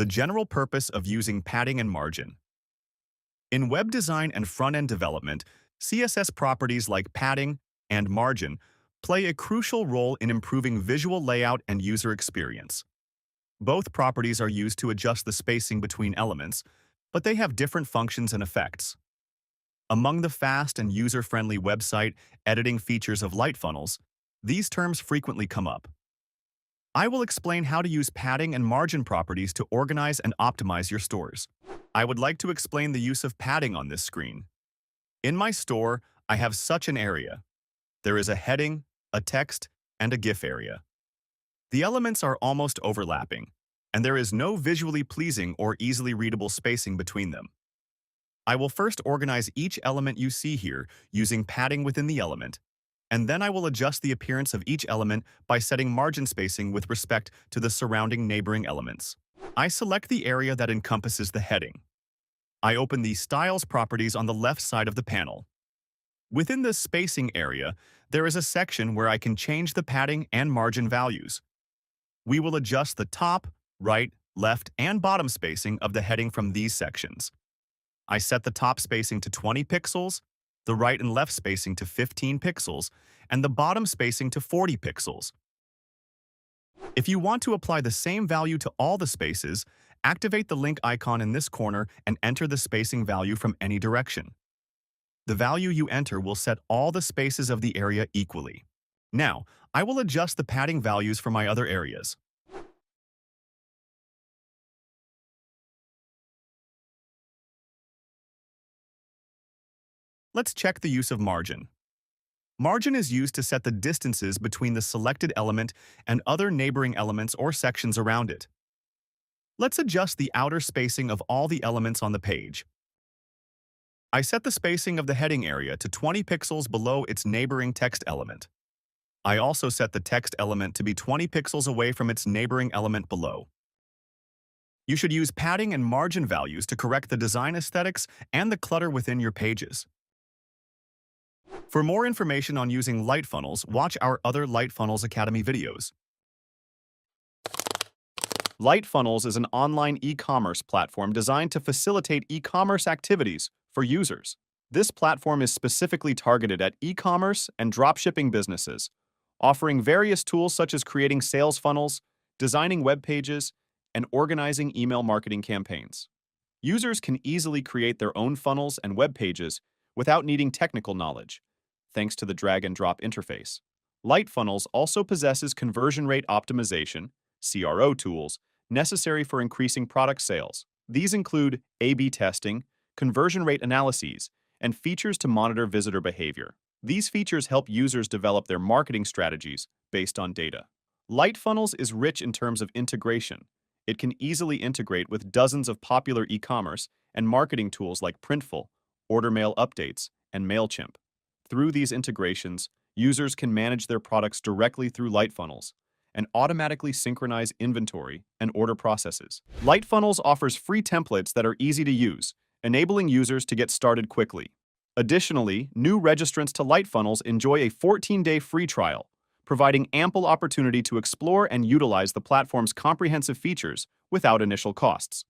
The general purpose of using padding and margin. In web design and front-end development, CSS properties like padding and margin play a crucial role in improving visual layout and user experience. Both properties are used to adjust the spacing between elements, but they have different functions and effects. Among the fast and user-friendly website editing features of Lightfunnels, these terms frequently come up. I will explain how to use padding and margin properties to organize and optimize your stores. I would like to explain the use of padding on this screen. In my store, I have such an area. There is a heading, a text, and a GIF area. The elements are almost overlapping, and there is no visually pleasing or easily readable spacing between them. I will first organize each element you see here using padding within the element, and then I will adjust the appearance of each element by setting margin spacing with respect to the surrounding neighboring elements. I select the area that encompasses the heading. I open the Styles properties on the left side of the panel. Within the spacing area, there is a section where I can change the padding and margin values. We will adjust the top, right, left, and bottom spacing of the heading from these sections. I set the top spacing to 20 pixels, the right and left spacing to 15 pixels, and the bottom spacing to 40 pixels. If you want to apply the same value to all the spaces, activate the link icon in this corner and enter the spacing value from any direction. The value you enter will set all the spaces of the area equally. Now, I will adjust the padding values for my other areas. Let's check the use of margin. Margin is used to set the distances between the selected element and other neighboring elements or sections around it. Let's adjust the outer spacing of all the elements on the page. I set the spacing of the heading area to 20 pixels below its neighboring text element. I also set the text element to be 20 pixels away from its neighboring element below. You should use padding and margin values to correct the design aesthetics and the clutter within your pages. For more information on using Lightfunnels, watch our other Lightfunnels Academy videos. Lightfunnels is an online e-commerce platform designed to facilitate e-commerce activities for users. This platform is specifically targeted at e-commerce and dropshipping businesses, offering various tools such as creating sales funnels, designing web pages, and organizing email marketing campaigns. Users can easily create their own funnels and web pages without needing technical knowledge, thanks to the drag-and-drop interface. Lightfunnels also possesses conversion rate optimization, CRO tools, necessary for increasing product sales. These include A/B testing, conversion rate analyses, and features to monitor visitor behavior. These features help users develop their marketing strategies based on data. Lightfunnels is rich in terms of integration. It can easily integrate with dozens of popular e-commerce and marketing tools like Printful, Order Mail Updates, and MailChimp. Through these integrations, users can manage their products directly through Lightfunnels and automatically synchronize inventory and order processes. Lightfunnels offers free templates that are easy to use, enabling users to get started quickly. Additionally, new registrants to Lightfunnels enjoy a 14-day free trial, providing ample opportunity to explore and utilize the platform's comprehensive features without initial costs.